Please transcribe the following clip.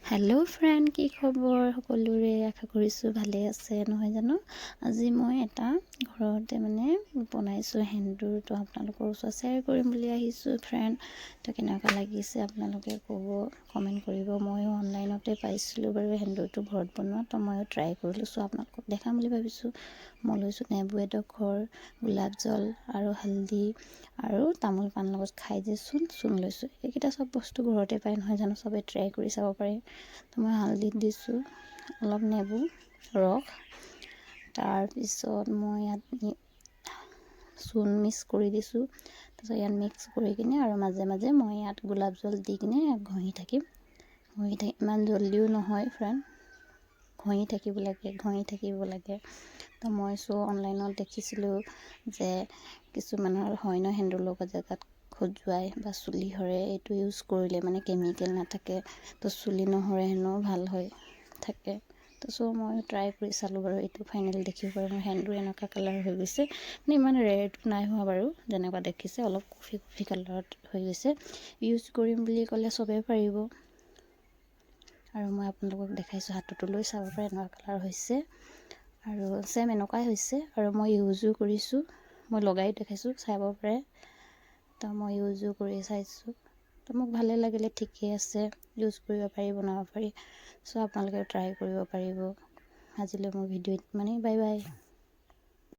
Hello' friend, কি খবৰ সকলোৰে? আশা কৰিছোঁ ভালে আছে নহয় জানো। আজি মই এটা ঘৰতে বনাইছোঁ সেন্দুৰ, তো আপোনালোকৰ ওচৰত শ্বেয়াৰ কৰিম বুলি আহিছোঁ ফ্ৰেণ্ড। তো কেনেকুৱা লাগিছে আপোনালোকে ক'ব, কমেণ্ট কৰিব। ময়ো অনলাইনতে পাইছিলোঁ বাৰু সেন্দুৰটো ঘৰত বনোৱা, তো ময়ো ট্ৰাই কৰিলোঁ। চ' আপোনালোকক দেখাম বুলি ভাবিছোঁ। মই লৈছোঁ নেবু এডোখৰ, গোলাপ জল আৰু হালধি আৰু তামোল পাণ লগত খাই যে চূণ লৈছোঁ। এইকেইটা চব বস্তু ঘৰতে পাই নহয় জানো, চবেই ট্ৰাই কৰি চাব পাৰে। তো মই হালধি দিছোঁ, অলপ নেবু ৰস, তাৰপিছত মই ইয়াত চূণ মিক্স কৰি দিছোঁ। তাৰপিছত ইয়াত মিক্স কৰি কিনে আৰু মাজে মাজে মই ইয়াত গোলাপ জল দি কিনে ঘঁহি থাকিম। ইমান জল্দিও নহয় ফ্ৰেণ্ড, ঘঁহি থাকিব লাগে। তো মই অনলাইনত দেখিছিলোঁ যে কিছুমানৰ হয় ন সেন্দুৰ লগা জেগাত খজুৱাই বা চুলি সৰে, এইটো ইউজ কৰিলে কেমিকেল নাথাকে, তো চুলি নসৰে হেনো, ভাল হৈ থাকে। তো মই ট্ৰাই কৰি চালোঁ বাৰু। এইটো ফাইনেল দেখিব পাৰে মোৰ সেন্দুৰ এনেকুৱা কালাৰ হৈ গৈছে। ইমান ৰেডটো নাই হোৱা বাৰু, যেনেকুৱা দেখিছে অলপ কফি কালাৰত হৈ গৈছে। ইউজ কৰিম বুলি ক'লে চবেই পাৰিব। আৰু মই আপোনালোকক দেখাইছোঁ, হাততো লৈ চাব পাৰে এনেকুৱা কালাৰ হৈছে আৰু ছেম এনেকুৱাই হৈছে। আৰু মই ইউজো কৰিছোঁ, মই লগাই দেখাইছোঁ, চাব পাৰে। তো মই ইউজো কৰি চাইছোঁ, তো মোক ভালে লাগিলে। ঠিকেই আছে, ইউজ কৰিব পাৰি, বনাব পাৰি। চ' আপোনালোকে ট্ৰাই কৰিব পাৰিব। আজিলৈ মোৰ ভিডিঅ'ত বাই বাই।